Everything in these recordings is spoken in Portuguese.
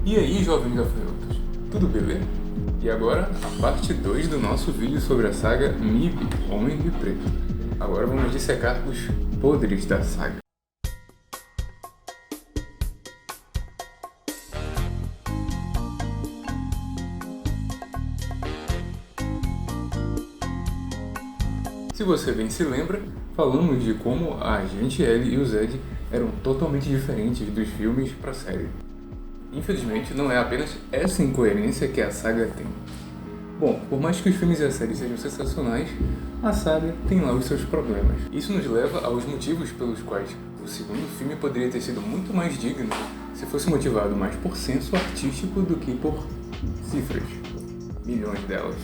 E aí, jovens gafanhotos, tudo beleza? E agora, a parte 2 do nosso vídeo sobre a saga MIB, Homem de Preto. Agora vamos dissecar os podres da saga. Se você bem se lembra, falamos de como a Agente L e o Zed eram totalmente diferentes dos filmes para a série. Infelizmente, não é apenas essa incoerência que a saga tem. Bom, por mais que os filmes e a série sejam sensacionais, a saga tem lá os seus problemas. Isso nos leva aos motivos pelos quais o segundo filme poderia ter sido muito mais digno se fosse motivado mais por senso artístico do que por cifras. Milhões delas.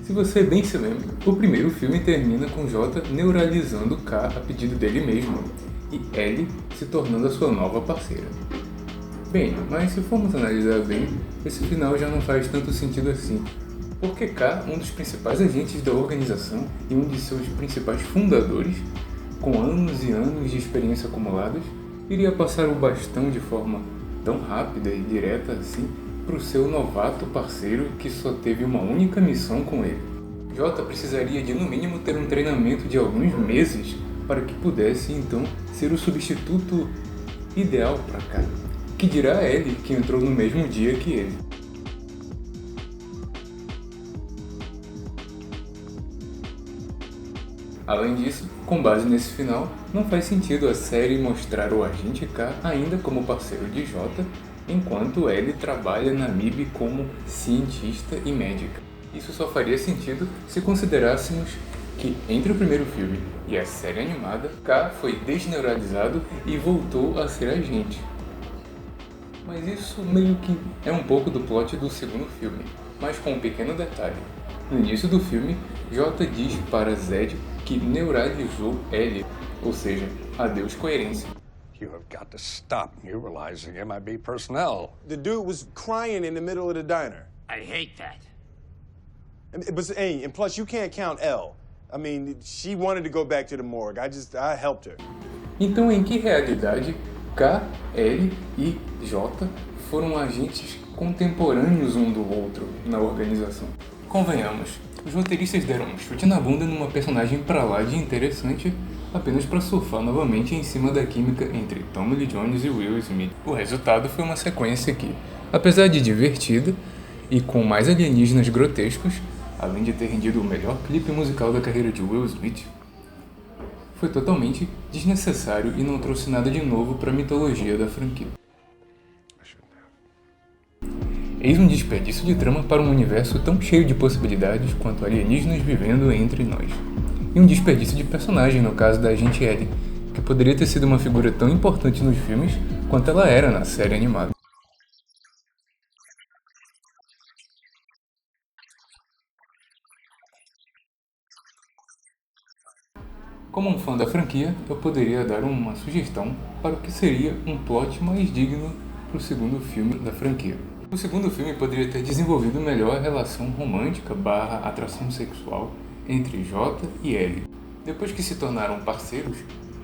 Se você bem se lembra, o primeiro filme termina com J neuralizando K a pedido dele mesmo, e L se tornando a sua nova parceira. Bem, mas se formos analisar bem, esse final já não faz tanto sentido assim, porque K, um dos principais agentes da organização e um de seus principais fundadores, com anos e anos de experiência acumuladas, iria passar o bastão de forma tão rápida e direta assim para o seu novato parceiro que só teve uma única missão com ele. J precisaria de no mínimo ter um treinamento de alguns meses para que pudesse então ser o substituto ideal para K, que dirá L, que entrou no mesmo dia que ele. Além disso, com base nesse final, não faz sentido a série mostrar o Agente K ainda como parceiro de J, enquanto L trabalha na MIB como cientista e médica. Isso só faria sentido se considerássemos que entre o primeiro filme e a série animada, K foi desneuralizado e voltou a ser agente. Mas isso meio que é um pouco do plot do segundo filme, mas com um pequeno detalhe. No início do filme, J diz para Zed que neuralizou L, ou seja, adeus coerência. You have got to stop neuralizing MIB personnel. The dude was crying in the middle of the diner. I hate that. And plus, you can't count L. I mean, she wanted to go back to the morgue. I helped her. Então, em que realidade K, L e J foram agentes contemporâneos um do outro na organização? Convenhamos, os roteiristas deram um chute na bunda numa personagem pra lá de interessante apenas para surfar novamente em cima da química entre Tommy Lee Jones e Will Smith. O resultado foi uma sequência que, apesar de divertida e com mais alienígenas grotescos, além de ter rendido o melhor clipe musical da carreira de Will Smith, foi totalmente desnecessário e não trouxe nada de novo para a mitologia da franquia. Eis um desperdício de trama para um universo tão cheio de possibilidades quanto alienígenas vivendo entre nós. E um desperdício de personagem no caso da Agente L, que poderia ter sido uma figura tão importante nos filmes quanto ela era na série animada. Como um fã da franquia, eu poderia dar uma sugestão para o que seria um plot mais digno para o segundo filme da franquia. O segundo filme poderia ter desenvolvido melhor a relação romântica / atração sexual entre J e L. Depois que se tornaram parceiros,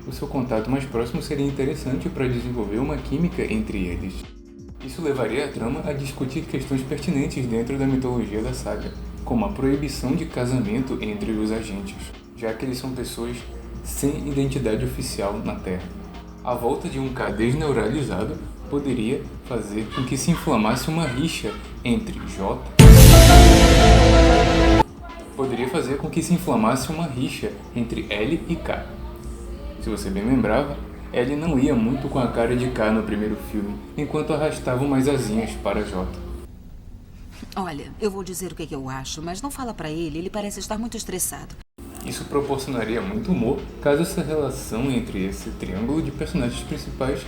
o seu contato mais próximo seria interessante para desenvolver uma química entre eles. Isso levaria a trama a discutir questões pertinentes dentro da mitologia da saga, como a proibição de casamento entre os agentes, já que eles são pessoas sem identidade oficial na Terra. A volta de um K desneuralizado poderia fazer com que se inflamasse uma rixa entre J entre L e K. Se você bem lembrava, L não ia muito com a cara de K no primeiro filme, enquanto arrastava umas asinhas para J. Olha, eu vou dizer o que eu acho, mas não fala pra ele, ele parece estar muito estressado. Isso proporcionaria muito humor caso essa relação entre esse triângulo de personagens principais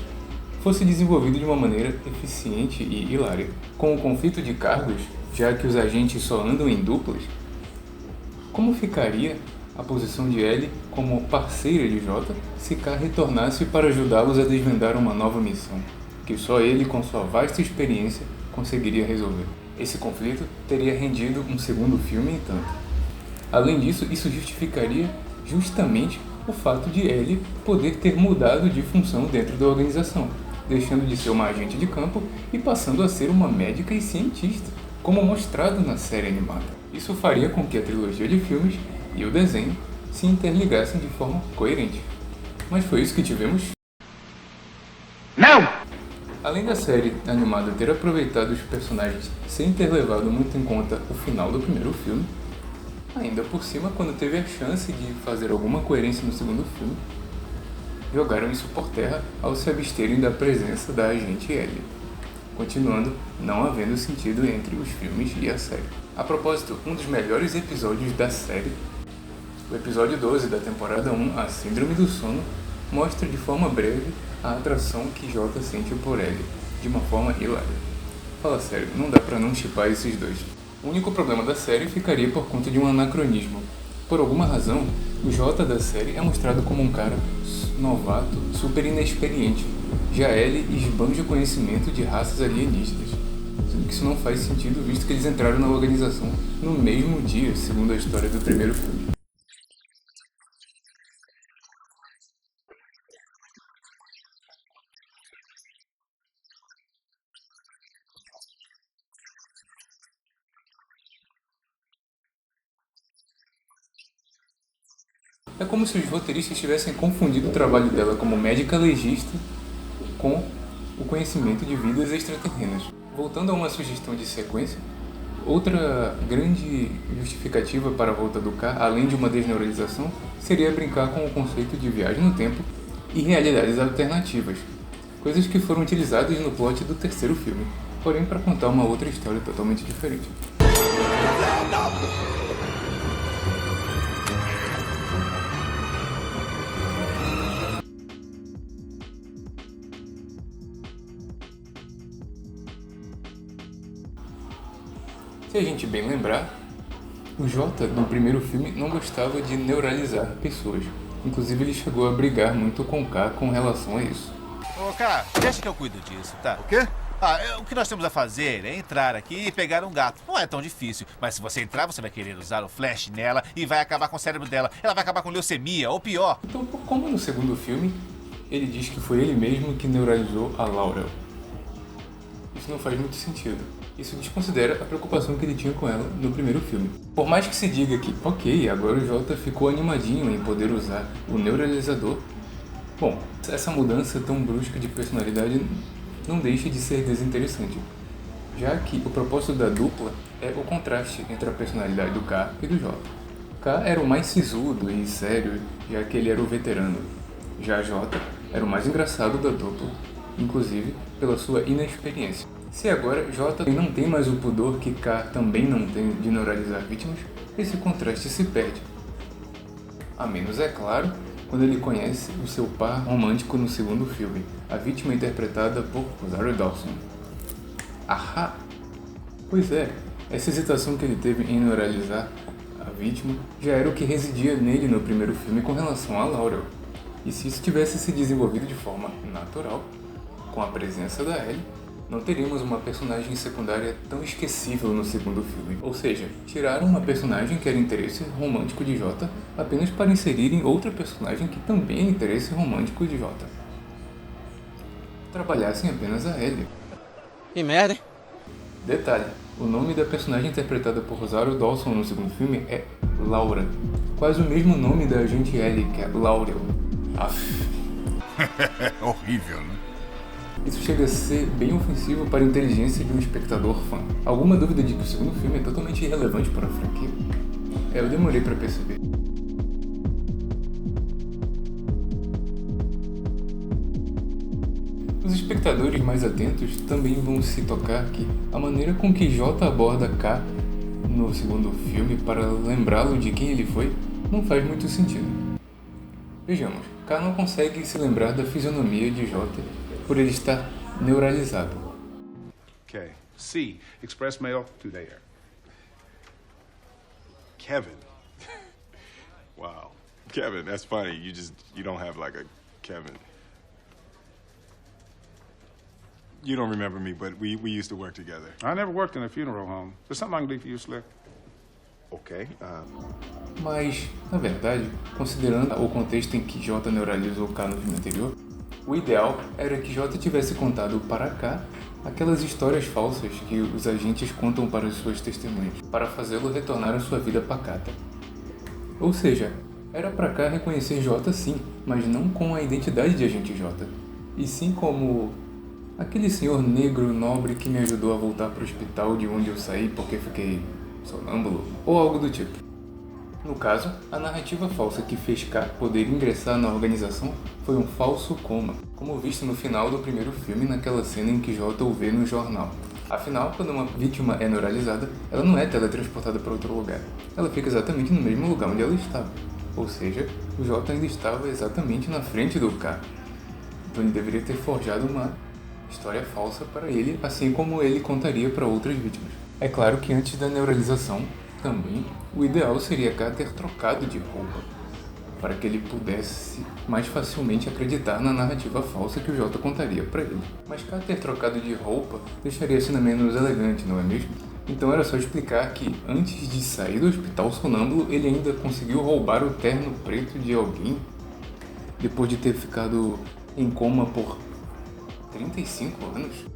fosse desenvolvida de uma maneira eficiente e hilária. Com o conflito de cargos, já que os agentes só andam em duplas, como ficaria a posição de L como parceira de J se K retornasse para ajudá-los a desvendar uma nova missão, que só ele, com sua vasta experiência, conseguiria resolver? Esse conflito teria rendido um segundo filme, entanto. Além disso, isso justificaria justamente o fato de Ellie poder ter mudado de função dentro da organização, deixando de ser uma agente de campo e passando a ser uma médica e cientista, como mostrado na série animada. Isso faria com que a trilogia de filmes e o desenho se interligassem de forma coerente. Mas foi isso que tivemos? Não! Além da série animada ter aproveitado os personagens sem ter levado muito em conta o final do primeiro filme, ainda por cima, quando teve a chance de fazer alguma coerência no segundo filme, jogaram isso por terra ao se absterem da presença da agente Ellie, continuando não havendo sentido entre os filmes e a série. A propósito, um dos melhores episódios da série, o episódio 12 da temporada 1, A Síndrome do Sono, mostra de forma breve a atração que Jota sente por Ellie, de uma forma hilária. Fala sério, não dá pra não shippar esses dois. O único problema da série ficaria por conta de um anacronismo. Por alguma razão, o Jota da série é mostrado como um cara novato, super inexperiente. Já Ellie esbanja o conhecimento de raças alienígenas. Sendo que isso não faz sentido, visto que eles entraram na organização no mesmo dia, segundo a história do primeiro filme. É como se os roteiristas tivessem confundido o trabalho dela como médica legista com o conhecimento de vidas extraterrenas. Voltando a uma sugestão de sequência, outra grande justificativa para a volta do K, além de uma desneuralização, seria brincar com o conceito de viagem no tempo e realidades alternativas, coisas que foram utilizadas no plot do terceiro filme, porém para contar uma outra história totalmente diferente. Se a gente bem lembrar, o Jota, no primeiro filme, não gostava de neuralizar pessoas. Inclusive, ele chegou a brigar muito com o K com relação a isso. Ô, K, deixa que eu cuido disso, tá? O quê? O que nós temos a fazer é entrar aqui e pegar um gato. Não é tão difícil, mas se você entrar, você vai querer usar o flash nela e vai acabar com o cérebro dela. Ela vai acabar com leucemia, ou pior. Então, como no segundo filme, ele diz que foi ele mesmo que neuralizou a Laurel. Isso não faz muito sentido. Isso desconsidera a preocupação que ele tinha com ela no primeiro filme. Por mais que se diga que, ok, agora o Jota ficou animadinho em poder usar o neuralizador, bom, essa mudança tão brusca de personalidade não deixa de ser desinteressante, já que o propósito da dupla é o contraste entre a personalidade do K e do Jota. K era o mais sisudo e sério, já que ele era o veterano. Já Jota era o mais engraçado da dupla, inclusive pela sua inexperiência. Se agora Jota não tem mais o pudor que K também não tem de neuralizar vítimas, esse contraste se perde. A menos, é claro, quando ele conhece o seu par romântico no segundo filme, a vítima interpretada por Rosario Dawson. Ahá! Pois é, essa hesitação que ele teve em neuralizar a vítima já era o que residia nele no primeiro filme com relação a Laurel. E se isso tivesse se desenvolvido de forma natural, com a presença da Ellie, não teríamos uma personagem secundária tão esquecível no segundo filme. Ou seja, tiraram uma personagem que era interesse romântico de Jota apenas para inserirem outra personagem que também é interesse romântico de Jota. Trabalhassem apenas a Ellie. Que merda, hein? Detalhe, o nome da personagem interpretada por Rosario Dawson no segundo filme é Laura. Quase o mesmo nome da agente Ellie, que é Laurel. Aff. Horrível, né? Isso chega a ser bem ofensivo para a inteligência de um espectador fã. Alguma dúvida de que o segundo filme é totalmente irrelevante para a franquia? Eu demorei para perceber. Os espectadores mais atentos também vão se tocar que a maneira com que J aborda K no segundo filme para lembrá-lo de quem ele foi não faz muito sentido. Vejamos, K não consegue se lembrar da fisionomia de J por ele estar neuralizado. Okay. C. Express mail to there. Kevin. Wow. Kevin, that's funny. You don't have like a Kevin. You don't remember me, but we used to work together. I never worked in a funeral home. There's something I can do for you, Slick. Okay. Mas, na verdade, considerando o contexto em que J neuralizou K no filme anterior, o ideal era que J tivesse contado para K aquelas histórias falsas que os agentes contam para as suas testemunhas, para fazê-lo retornar à sua vida pacata. Ou seja, era para K reconhecer J sim, mas não com a identidade de agente J, e sim como aquele senhor negro nobre que me ajudou a voltar para o hospital de onde eu saí porque fiquei sonâmbulo, ou algo do tipo. No caso, a narrativa falsa que fez K poder ingressar na organização foi um falso coma, como visto no final do primeiro filme naquela cena em que J o vê no jornal. Afinal, quando uma vítima é neuralizada, ela não é teletransportada para outro lugar. Ela fica exatamente no mesmo lugar onde ela estava. Ou seja, o J ainda estava exatamente na frente do K. Então ele deveria ter forjado uma história falsa para ele, assim como ele contaria para outras vítimas. É claro que antes da neuralização, também, o ideal seria K ter trocado de roupa, para que ele pudesse mais facilmente acreditar na narrativa falsa que o J contaria para ele. Mas K ter trocado de roupa deixaria a cena menos elegante, não é mesmo? Então era só explicar que, antes de sair do hospital sonâmbulo, ele ainda conseguiu roubar o terno preto de alguém, depois de ter ficado em coma por 35 anos.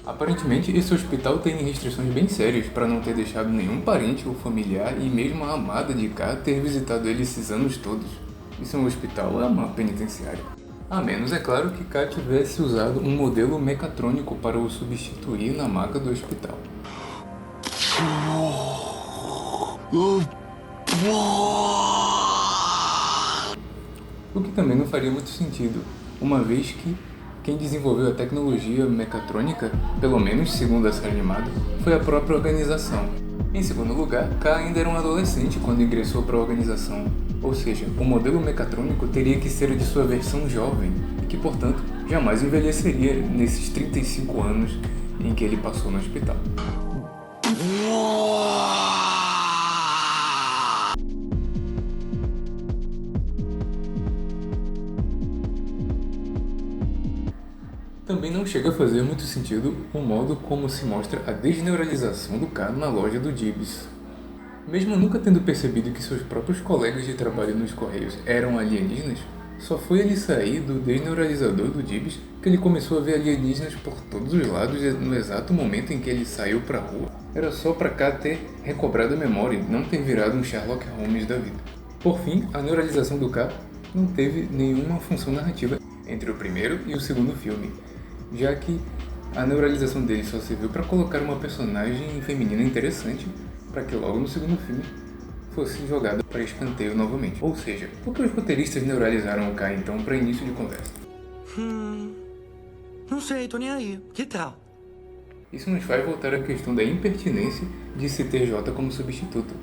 Aparentemente, esse hospital tem restrições bem sérias para não ter deixado nenhum parente ou familiar e mesmo a amada de K ter visitado ele esses anos todos. Isso é um hospital, é uma penitenciária. A menos, é claro, que K tivesse usado um modelo mecatrônico para o substituir na maca do hospital. O que também não faria muito sentido, uma vez que quem desenvolveu a tecnologia mecatrônica, pelo menos segundo a série animada, foi a própria organização. Em segundo lugar, K ainda era um adolescente quando ingressou para a organização, ou seja, o modelo mecatrônico teria que ser de sua versão jovem, e que, portanto, jamais envelheceria nesses 35 anos em que ele passou no hospital. Também não chega a fazer muito sentido o modo como se mostra a desneuralização do K na loja do Gibbs. Mesmo nunca tendo percebido que seus próprios colegas de trabalho nos Correios eram alienígenas, só foi ele sair do desneuralizador do Gibbs que ele começou a ver alienígenas por todos os lados no exato momento em que ele saiu pra rua. Era só pra K ter recobrado a memória e não ter virado um Sherlock Holmes da vida. Por fim, a neuralização do K não teve nenhuma função narrativa entre o primeiro e o segundo filme, já que a neuralização dele só serviu para colocar uma personagem feminina interessante para que logo no segundo filme fosse jogada para escanteio novamente. Ou seja, por que os roteiristas neuralizaram o K então para início de conversa? Não sei, tô nem aí. Que tal? Isso nos faz voltar à questão da impertinência de se ter J como substituto.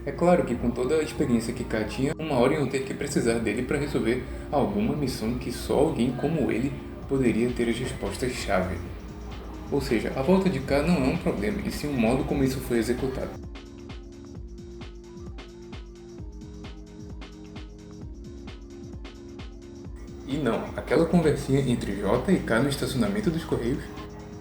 É claro que com toda a experiência que K tinha, uma hora iam ter que precisar dele para resolver alguma missão que só alguém como ele poderia ter as respostas-chave. Ou seja, a volta de K não é um problema, e sim o modo como isso foi executado. E não, aquela conversinha entre J e K no estacionamento dos Correios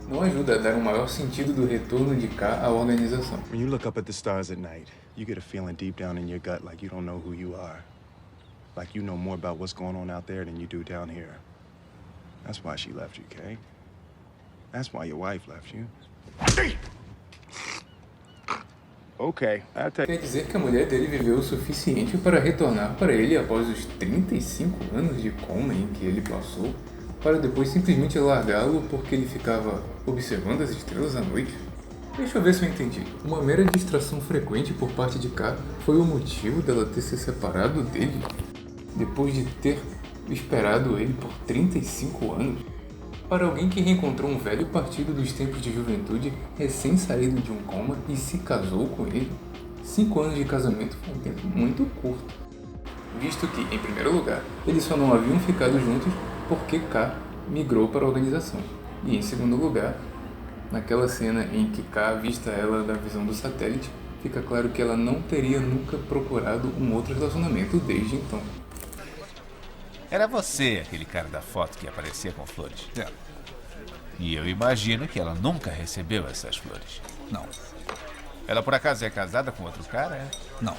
não ajuda a dar um maior sentido do retorno de K à organização. When you look up at the stars at night, you get a feeling deep down in your gut like you don't know who you are. Like you know more about what's going on out there than you do down here. That's why she left you, Kay. That's why your wife left you. Okay, I'll take... Quer dizer que a mulher dele viveu o suficiente para retornar para ele após os 35 anos de coma em que ele passou, para depois simplesmente largá-lo porque ele ficava observando as estrelas à noite? Deixa eu ver se eu entendi. Uma mera distração frequente por parte de K foi o motivo dela ter se separado dele, depois de ter esperado ele por 35 anos? Para alguém que reencontrou um velho partido dos tempos de juventude, recém-saído de um coma e se casou com ele, 5 anos de casamento foi um tempo muito curto. Visto que, em primeiro lugar, eles só não haviam ficado juntos porque K migrou para a organização. E, em segundo lugar, naquela cena em que K avista ela da visão do satélite, fica claro que ela não teria nunca procurado um outro relacionamento desde então. Era você, aquele cara da foto que aparecia com flores. E eu imagino que ela nunca recebeu essas flores. Não, Ela por acaso é casada com outro cara, é? não.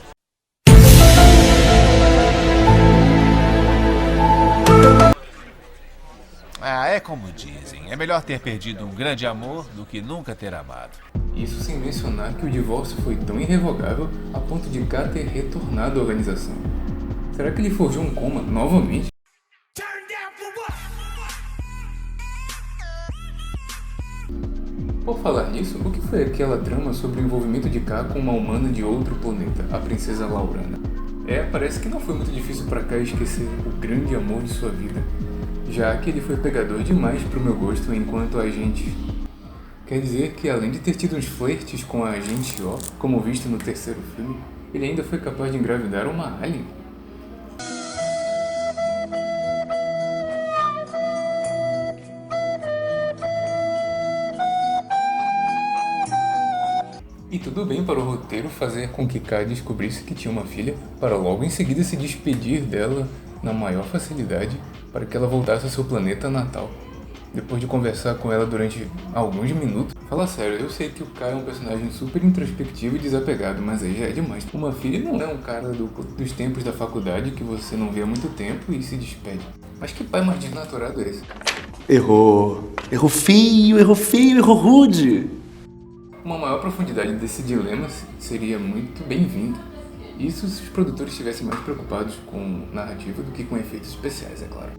Ah, é como dizem. É melhor ter perdido um grande amor do que nunca ter amado. Isso sem mencionar que o divórcio foi tão irrevogável a ponto de K ter retornado à organização. Será que ele forjou um coma novamente? Por falar nisso, o que foi aquela trama sobre o envolvimento de K com uma humana de outro planeta, a princesa Laurana? Parece que não foi muito difícil para K esquecer o grande amor de sua vida, já que ele foi pegador demais pro meu gosto enquanto agente. Quer dizer que além de ter tido uns flertes com a agente O, como visto no terceiro filme, ele ainda foi capaz de engravidar uma alien? E tudo bem para o roteiro fazer com que K descobrisse que tinha uma filha, para logo em seguida se despedir dela na maior facilidade para que ela voltasse ao seu planeta natal. Depois de conversar com ela durante alguns minutos. Fala sério, eu sei que o K é um personagem super introspectivo e desapegado, mas aí já é demais. Uma filha não é um cara dos tempos da faculdade que você não vê há muito tempo e se despede. Mas que pai mais desnaturado é esse? Errou. Errou feio, errou rude. Uma maior profundidade desse dilema seria muito bem-vindo. Isso se os produtores estivessem mais preocupados com narrativa do que com efeitos especiais, é claro.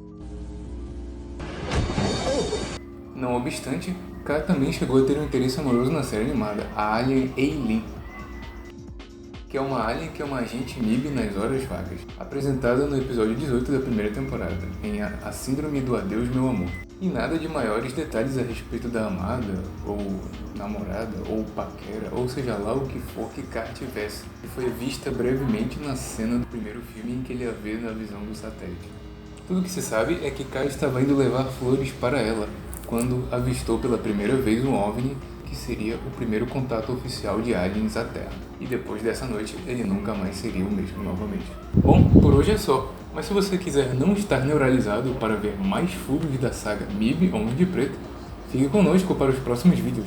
Não obstante, K também chegou a ter um interesse amoroso na série animada, a alien Eileen, que é uma alien que é uma agente MIB nas horas vagas, apresentada no episódio 18 da primeira temporada, em A Síndrome do Adeus Meu Amor. E nada de maiores detalhes a respeito da amada, ou namorada, ou paquera, ou seja lá o que for que K tivesse, que foi vista brevemente na cena do primeiro filme em que ele a vê na visão do satélite. Tudo que se sabe é que K estava indo levar flores para ela, quando avistou pela primeira vez um OVNI, que seria o primeiro contato oficial de aliens à Terra. E depois dessa noite, ele nunca mais seria o mesmo novamente. Bom, por hoje é só. Mas se você quiser não estar neuralizado para ver mais furos da saga MIB Homem de Preto, fique conosco para os próximos vídeos.